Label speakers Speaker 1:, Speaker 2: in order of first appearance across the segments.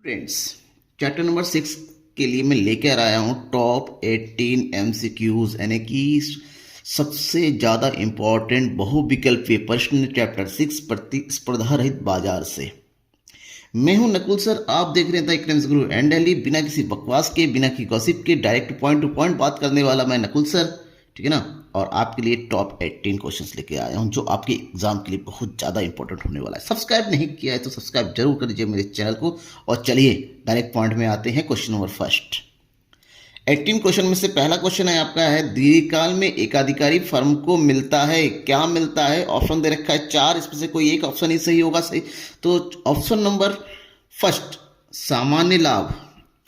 Speaker 1: Friends, chapter number 6 के लिए मैं लेकर आया हूँ टॉप 18 एमसीक्यूज, यानी कि सबसे ज़्यादा इम्पॉर्टेंट बहुविकल्पीय प्रश्न चैप्टर 6 प्रतिस्पर्धा रहित बाजार से। मैं हूं नकुल सर, आप देख रहे हैं the economics Guru and Delhi. बिना किसी बकवास के, बिना किसी गॉसिप के, डायरेक्ट पॉइंट टू पॉइंट बात करने वाला मैं नकुल सर, ठीक है ना। और आपके लिए टॉप 18 क्वेश्चंस लेके आया हूं जो आपके एग्जाम के लिए बहुत ज़्यादा इंपॉर्टेंट होने वाला है। सब्सक्राइब नहीं किया है तो सब्सक्राइब जरूर कर लीजिए मेरे चैनल को। और चलिए डायरेक्ट पॉइंट में आते हैं। क्वेश्चन नंबर फर्स्ट, 18 क्वेश्चन में से पहला क्वेश्चन है आपका है, दीर्घकाल में एकाधिकारी फर्म को मिलता है, क्या मिलता है? ऑप्शन दे रखा है 4, इसमें से कोई एक ऑप्शन ही सही होगा। सही तो ऑप्शन नंबर फर्स्ट सामान्य लाभ,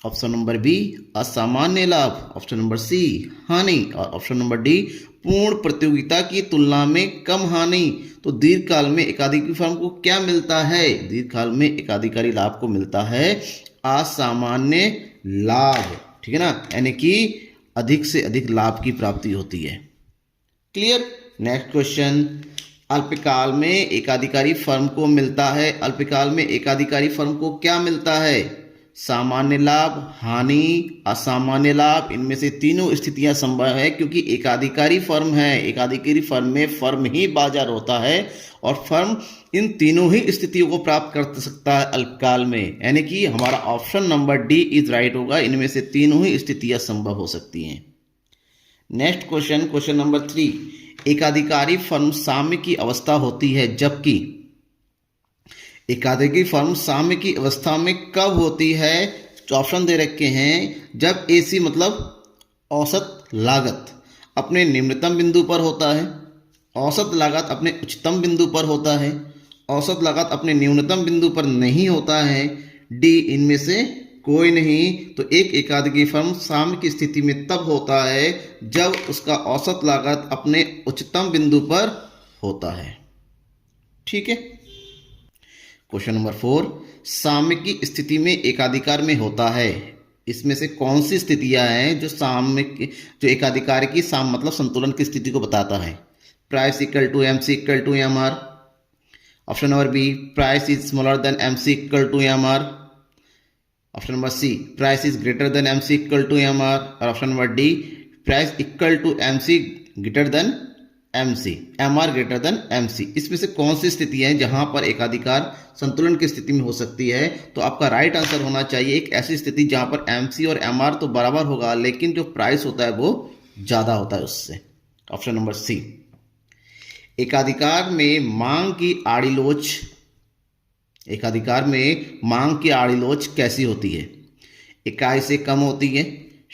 Speaker 1: ऑप्शन नंबर बी असामान्य लाभ, ऑप्शन नंबर सी हानि, और ऑप्शन नंबर डी पूर्ण प्रतियोगिता की तुलना में कम हानि। तो दीर्घकाल में एकाधिकारी फर्म को क्या मिलता है? दीर्घकाल में एकाधिकारी लाभ को मिलता है असामान्य लाभ, ठीक है ना, यानी कि अधिक से अधिक लाभ की प्राप्ति होती है। क्लियर। नेक्स्ट क्वेश्चन, अल्पकाल में एकाधिकारी फर्म को मिलता है, अल्पकाल में एकाधिकारी फर्म को क्या मिलता है? सामान्य लाभ, हानि, असामान्य लाभ। इनमें से तीनों स्थितियां संभव है क्योंकि एकाधिकारी फर्म है। एकाधिकारी फर्म में फर्म ही बाजार होता है और फर्म इन तीनों ही स्थितियों को प्राप्त कर सकता है अल्पकाल में, यानी कि हमारा option number D is right होगा। इनमें से तीनों ही स्थितियां संभव हो सकती हैं। नेक्स्ट क्वेश्चन, क्वेश्चन नंबर 3, एकाधिकारी फर्म साम्य की अवस्था होती है जबकि एकाधिकारी फर्म साम्य की अवस्था में कब होती है? ऑप्शन दे रखे हैं, जब एसी मतलब औसत लागत अपने निम्नतम बिंदु पर होता है, औसत लागत अपने उच्चतम बिंदु पर होता है, औसत लागत अपने न्यूनतम बिंदु पर नहीं होता है, डी इनमें से कोई नहीं। तो एक एकाधिकारी फर्म साम्य की स्थिति में तब होता है जब उसका औसत लागत अपने उच्चतम बिंदु पर होता है, ठीक है। क्वेश्चन नंबर 4, साम्य की स्थिति में एकाधिकार में होता है। इसमें से कौन सी स्थितियां हैं जो जो एकाधिकार की मतलब संतुलन की स्थिति को बताता है? Price equal to MC equal to M R, option number B price is smaller than MC equal to M R, option number C price is greater than MC equal to M R, और option number D price equal to MC greater than MC, M R greater than MC. इसमें से कौन सी स्थिति है जहां पर एकाधिकार संतुलन की स्थिति में हो सकती है? तो आपका राइट आंसर होना चाहिए एक ऐसी स्थिति जहां पर एमसी और एम आर तो बराबर होगा लेकिन जो प्राइस होता है वो ज्यादा होता है उससे, ऑप्शन नंबर सी। एकाधिकार में मांग की आड़ी लोच, एकाधिकार में मांग की आड़ी लोच कैसी होती है? इकाई से कम होती है,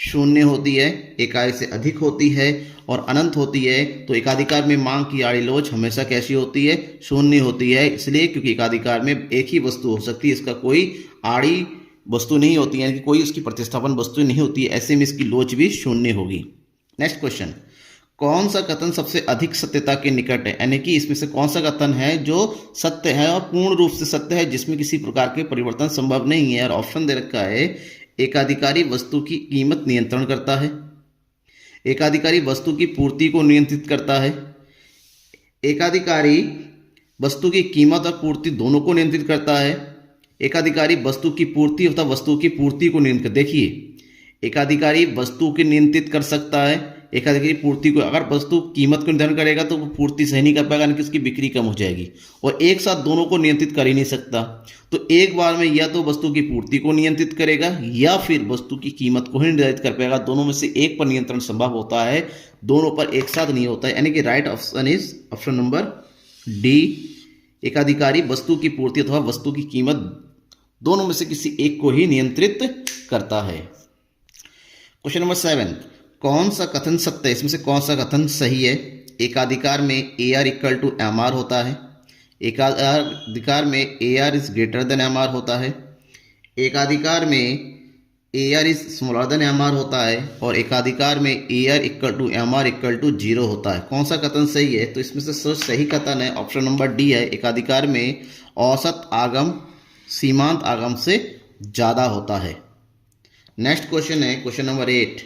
Speaker 1: शून्य होती है, इकाई से अधिक होती है और अनंत होती है। तो एकाधिकार में मांग की आड़ी लोच हमेशा कैसी होती है? शून्य होती है। इसलिए क्योंकि एकाधिकार में एक ही वस्तु हो सकती है, इसका कोई आड़ी वस्तु नहीं होती है, यानी कि कोई उसकी प्रतिस्थापन वस्तु नहीं होती है, ऐसे में इसकी लोच भी शून्य होगी। नेक्स्ट क्वेश्चन, कौन सा कथन सबसे अधिक सत्यता के निकट है? यानी कि इसमें से कौन सा कथन है जो सत्य है और पूर्ण रूप से सत्य है, जिसमें किसी प्रकार के परिवर्तन संभव नहीं है? और ऑप्शन दे रखा है, एकाधिकारी वस्तु की कीमत नियंत्रण करता है, एकाधिकारी वस्तु की पूर्ति को नियंत्रित करता है, एकाधिकारी वस्तु की कीमत और पूर्ति दोनों को नियंत्रित करता है, एकाधिकारी वस्तु की पूर्ति अथवा वस्तु की पूर्ति को नियंत्रित। देखिए, एकाधिकारी वस्तु को नियंत्रित कर सकता है, एकाधिकारी पूर्ति को। अगर वस्तु कीमत को निर्धारण करेगा तो वो पूर्ति सही नहीं कर पाएगा, यानी कि उसकी बिक्री कम हो जाएगी। और एक साथ दोनों को नियंत्रित कर ही नहीं सकता। तो एक बार में या तो वस्तु की पूर्ति को नियंत्रित करेगा या फिर वस्तु की कीमत को ही निर्धारित कर पाएगा। दोनों में से एक पर नियंत्रण संभव होता है, दोनों पर एक साथ नहीं होता है। यानी कि right option is option number D, एकाधिकारी वस्तु की पूर्ति अथवा वस्तु की कीमत दोनों में से किसी एक को ही नियंत्रित करता है। क्वेश्चन नंबर 7, कौन सा कथन सत्य है? इसमें से कौन सा कथन सही है? एकाधिकार में A R equal to M R होता है, एकाधिकार में A R is greater than M R होता है, एकाधिकार में A R is smaller than M R होता है, और एकाधिकार में A R equal to M R equal to 0 होता है। कौन सा कथन सही है? तो इसमें से सही कथन है ऑप्शन नंबर डी है, एकाधिकार में औसत आगम सीमांत आगम से ज़्यादा होता है। नेक्स्ट क्वेश्चन है क्वेश्चन नंबर 8,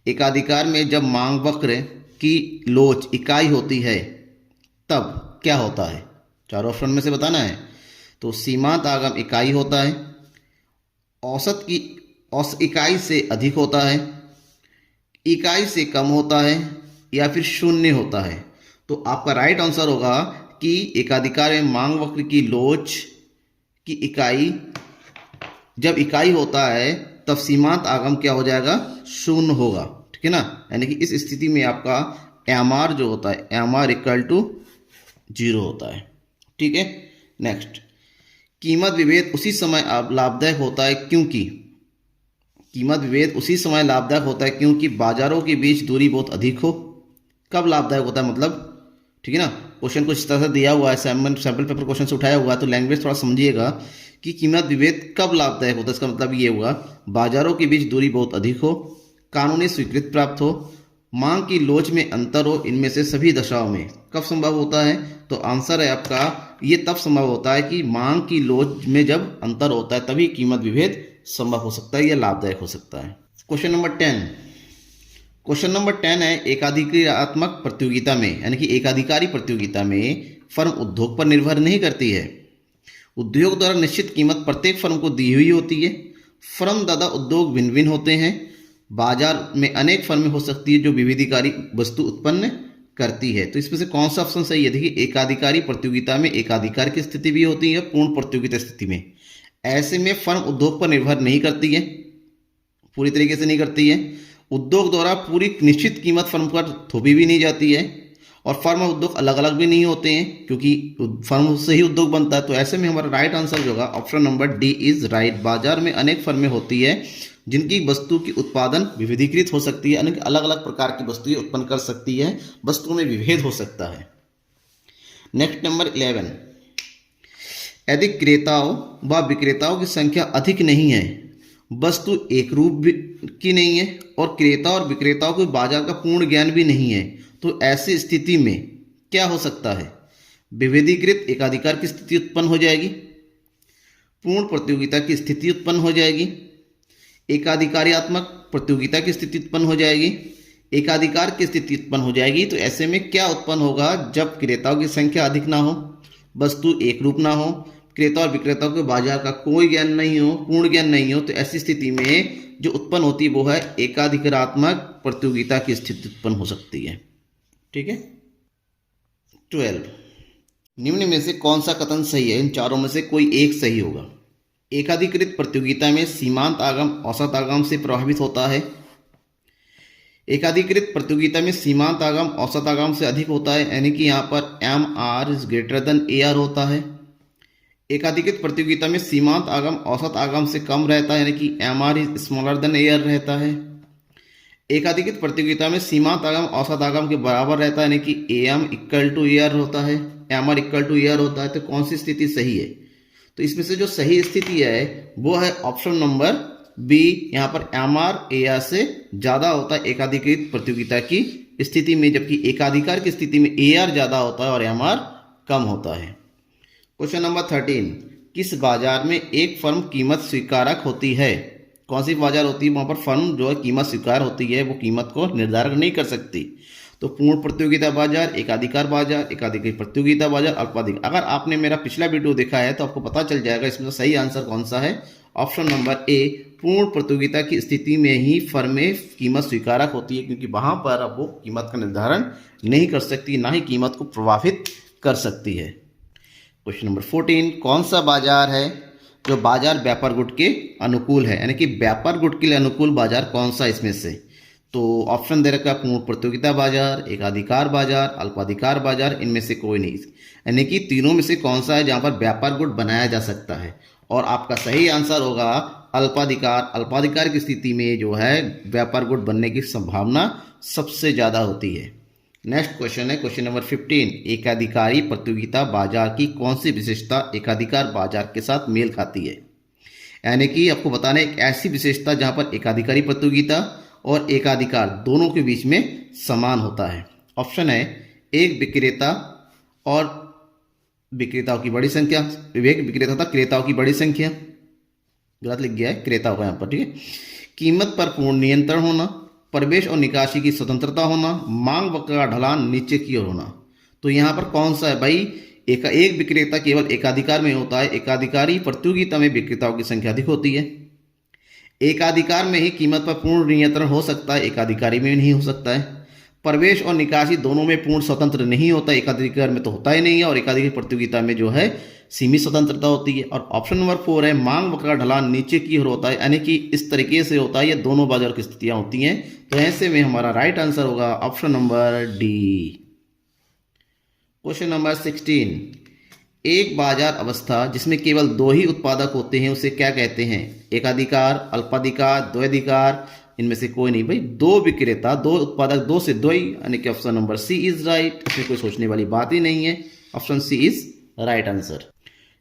Speaker 1: एकाधिकार में जब मांग वक्र की लोच इकाई होती है तब क्या होता है? चारों ऑप्शन में से बताना है। तो सीमांत आगम इकाई होता है, औसत की इकाई से अधिक होता है, इकाई से कम होता है, या फिर शून्य होता है। तो आपका राइट आंसर होगा कि एकाधिकार में मांग वक्र की लोच की इकाई, जब इकाई होता है तब सीमांत आगम क्या हो जाएगा, शून्य होगा। ठीक है ना, यानी कि इस स्थिति में आपका एम आर जो होता है, एम आर इक्वल टू 0 होता है। ठीक है, नेक्स्ट, कीमत विभेद उसी समय लाभदायक होता है क्योंकि, कीमत विभेद उसी समय लाभदायक होता है क्योंकि बाजारों के बीच दूरी बहुत अधिक हो। कब लाभदायक होता है मतलब, ठीक है ना, क्वेश्चन कुछ इस तरह से दिया हुआ है, सैम्पल पेपर क्वेश्चन से उठाया हुआ है, तो लैंग्वेज थोड़ा समझिएगा कि कीमत विभेद कब लाभदायक होता है। इसका मतलब ये होगा बाजारों के बीच दूरी बहुत अधिक हो, कानूनी स्वीकृति प्राप्त हो, मांग की लोच में अंतर हो, इनमें से सभी दशाओं में। कब संभव होता है, तो आंसर है आपका ये तब संभव होता है कि मांग की लोच में जब अंतर होता है तभी कीमत विभेद संभव हो सकता है या लाभदायक हो सकता है। क्वेश्चन नंबर 10, क्वेश्चन नंबर 10 है, एकाधिकारात्मक प्रतियोगिता में यानी कि एकाधिकारी प्रतियोगिता में फर्म उद्योग पर निर्भर नहीं करती है। उद्योग द्वारा निश्चित कीमत प्रत्येक फर्म को दी हुई होती है। फर्म दादा उद्योग भिन्न भिन्न होते हैं। बाजार में अनेक फर्में हो सकती है जो विविधिकारी वस्तु उत्पन्न करती है। तो इसमें से कौन सा ऑप्शन सही है, देखिए एकाधिकारी प्रतियोगिता में एकाधिकार की स्थिति भी होती है, पूर्ण प्रतियोगिता स्थिति में। ऐसे में फर्म उद्योग पर निर्भर नहीं करती है, पूरी तरीके से नहीं करती है। उद्योग द्वारा पूरी निश्चित कीमत फर्म पर थोपी भी नहीं जाती है, और फर्म और उद्योग अलग अलग भी नहीं होते हैं क्योंकि फर्म से ही उद्योग बनता है। तो ऐसे में हमारा राइट आंसर जो होगा option number D is right. बाजार में अनेक फर्में होती है जिनकी वस्तु की उत्पादन विविधीकृत हो सकती है, यानी कि अलग अलग प्रकार की वस्तुएं उत्पन्न कर सकती है, वस्तुओं में विभेद हो सकता है। नेक्स्ट नंबर 11, यदि क्रेताओं व विक्रेताओं की संख्या अधिक नहीं है, वस्तु एक रूप की नहीं है, और क्रेता और विक्रेताओं को बाजार का पूर्ण ज्ञान भी नहीं है, तो ऐसी स्थिति में क्या हो सकता है, विभेदीकृत एकाधिकार की स्थिति उत्पन्न हो जाएगी, पूर्ण प्रतियोगिता की स्थिति उत्पन्न हो जाएगी, एकाधिकारात्मक प्रतियोगिता की स्थिति उत्पन्न हो जाएगी, एकाधिकार की स्थिति उत्पन्न हो जाएगी। तो ऐसे में क्या उत्पन्न होगा, जब क्रेताओं की संख्या अधिक ना हो, वस्तु एक रूप ना हो, क्रेता और विक्रेताओं को बाजार का कोई ज्ञान नहीं हो, पूर्ण ज्ञान नहीं हो, तो ऐसी स्थिति में जो उत्पन्न होती है वो है एकाधिकारात्मक प्रतियोगिता की स्थिति उत्पन्न हो सकती है। ठीक है। 12, निम्न में से कौन सा कथन सही है, इन चारों में से कोई एक सही होगा। एकाधिकृत प्रतियोगिता में सीमांत आगम औसत आगम से प्रभावित होता है। एकाधिकृत प्रतियोगिता में सीमांत आगम औसत आगम से अधिक होता है, यानी कि यहाँ पर M R is greater than A R होता है। एकाधिकृत प्रतियोगिता में सीमांत आगम औसत आगम से कम रहता है, यानी कि M R is smaller than A R रहता है। एकाधिकृत प्रतियोगिता में सीमांत आगम औसत आगम के बराबर रहता है, यानी कि A M equal to A R होता है, M R equal to A R होता है। तो कौन सी स्थिति सही है, तो इसमें से जो सही स्थिति है वो है ऑप्शन नंबर बी। यहाँ पर एम आर ए आर से ज़्यादा होता है एकाधिकृत प्रतियोगिता की स्थिति में, जबकि एकाधिकार की स्थिति में ए आर ज़्यादा होता है और एम आर कम होता है। क्वेश्चन नंबर 13, किस बाजार में एक फर्म कीमत स्वीकारक होती है। कौन सी बाजार होती है, वहाँ पर फर्म जो है कीमत स्वीकार होती है, वो कीमत को निर्धारण नहीं कर सकती। तो पूर्ण प्रतियोगिता बाजार, एकाधिकार बाजार, एकाधिकृत प्रतियोगिता बाजार, अल्पाधिकार। अगर आपने मेरा पिछला वीडियो देखा है तो आपको पता चल जाएगा इसमें सही आंसर कौन सा है। ऑप्शन नंबर ए, पूर्ण प्रतियोगिता की स्थिति में ही फर्में कीमत स्वीकारक होती है, क्योंकि वहां पर अब वो कीमत का निर्धारण नहीं कर सकती, ना ही कीमत को प्रभावित कर सकती है। क्वेश्चन नंबर 14, कौन सा बाजार है जो बाजार व्यापार गुट के अनुकूल है, यानी कि व्यापार गुट के लिए अनुकूल बाजार कौन सा इसमें से। तो ऑप्शन दे रखा है पूर्ण प्रतियोगिता बाजार, एकाधिकार बाजार, अल्पाधिकार बाजार, इनमें से कोई नहीं, यानी कि तीनों में से कौन सा है जहां पर व्यापार गुट बनाया जा सकता है। और आपका सही आंसर होगा अल्पाधिकार। अल्पाधिकार की स्थिति में जो है व्यापार गुट बनने की संभावना सबसे ज़्यादा होती है। नेक्स्ट क्वेश्चन है क्वेश्चन नंबर 15, एकाधिकारी प्रतियोगिता बाजार की कौन सी विशेषता एकाधिकार बाजार के साथ मेल खाती है। यानी कि आपको बताना है एक ऐसी विशेषता जहां पर एकाधिकारी प्रतियोगिता और एकाधिकार दोनों के बीच में समान होता है। ऑप्शन है एक विक्रेता और विक्रेताओं की बड़ी संख्या, विवेक विक्रेता था क्रेताओं की बड़ी संख्या, गलत लिख गया है, क्रेता होगा यहाँ पर, ठीक है। कीमत पर पूर्ण नियंत्रण होना, प्रवेश और निकासी की स्वतंत्रता होना, मांग वक्र का ढलान नीचे की ओर होना। तो यहाँ पर कौन सा है भाई, एक विक्रेता केवल एकाधिकार में होता है, एकाधिकारी प्रतियोगिता में विक्रेताओं की संख्या अधिक होती है, एकाधिकार में ही कीमत पर पूर्ण नियंत्रण हो सकता है, एकाधिकारी में नहीं हो सकता है। प्रवेश और निकासी दोनों में पूर्ण स्वतंत्र नहीं होता, एकाधिकार में तो होता ही नहीं है, और एकाधिकार प्रतियोगिता में जो है सीमित स्वतंत्रता होती है। और ऑप्शन नंबर 4 है मांग वक्र का ढलान नीचे की ओर होता है, यानी कि इस तरीके से होता है, ये दोनों बाजार की स्थितियां होती हैं। तो ऐसे में हमारा राइट आंसर होगा option number D. Question number 16, एक बाजार अवस्था जिसमें केवल दो ही उत्पादक होते हैं उसे क्या कहते हैं? एकाधिकार, अल्पाधिकार, द्वैधिकार, इनमें से कोई नहीं भाई, दो विक्रेता, दो उत्पादक, दो से दो ही, यानी कि option number C is right. इसमें कोई सोचने वाली बात ही नहीं है, option C is right answer.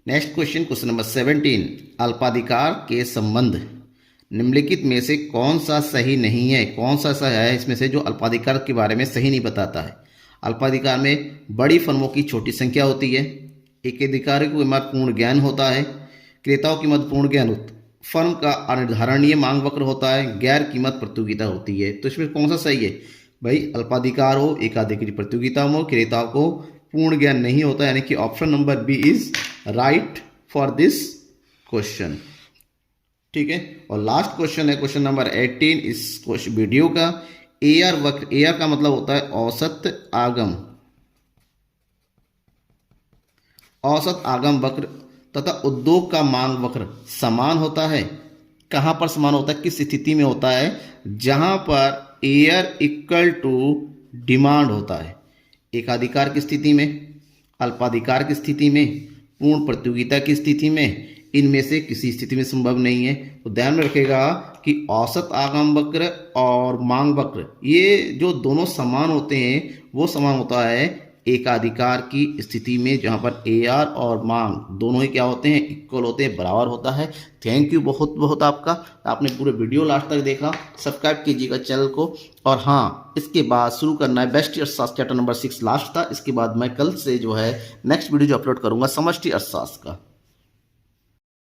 Speaker 1: Next question, question number 17, अल्पाधिकार के संबंध निम्नलिखित में से कौन सा सही नहीं है? कौन सा सही है इसमें से जो अल्पाधिकार के बारे में सही नहीं बताता है? अल्पाधिकार में बड़ी फर्मों की छोटी संख्या होती है, एक अधिकारी को महत्वपूर्ण ज्ञान होता है, क्रेताओं की महत्वपूर्ण ज्ञान, फर्म का अनिर्धारणीय मांग वक्र होता है, गैर कीमत प्रतियोगिता होती है। तो इसमें कौन सा सही है भाई? अल्पाधिकार हो, एकाधिकारी प्रतियोगिता हो, क्रेताओं को पूर्ण ज्ञान नहीं होता, यानी कि option number B is right for this question. ठीक है, और लास्ट क्वेश्चन है क्वेश्चन नंबर 18 इस वीडियो का। एआर वक्र, एआर का मतलब होता है औसत आगम, औसत आगम वक्र तथा उद्योग का मांग वक्र समान होता है। कहाँ पर समान होता है, किस स्थिति में होता है? जहाँ पर एयर इक्वल टू डिमांड होता है, एकाधिकार की स्थिति में, अल्पाधिकार की स्थिति में, पूर्ण प्रतियोगिता की स्थिति में, इनमें से किसी स्थिति में संभव नहीं है। तो ध्यान में रखेगा कि औसत आगम वक्र और मांग वक्र ये जो दोनों समान होते हैं वो समान होता है एकाधिकार की स्थिति में, जहां पर एआर और मांग दोनों ही क्या होते हैं? इक्वल होते हैं, बराबर होता है। थैंक यू बहुत बहुत आपका, आपने पूरे वीडियो लास्ट तक देखा। सब्सक्राइब कीजिएगा चैनल को। और हाँ, इसके बाद शुरू करना है व्यष्टि अर्थशास्त्र चैप्टर नंबर 6 लास्ट था। इसके बाद मैं कल से जो है नेक्स्ट वीडियो जो अपलोड करूंगा समष्टि अर्थशास्त्र का।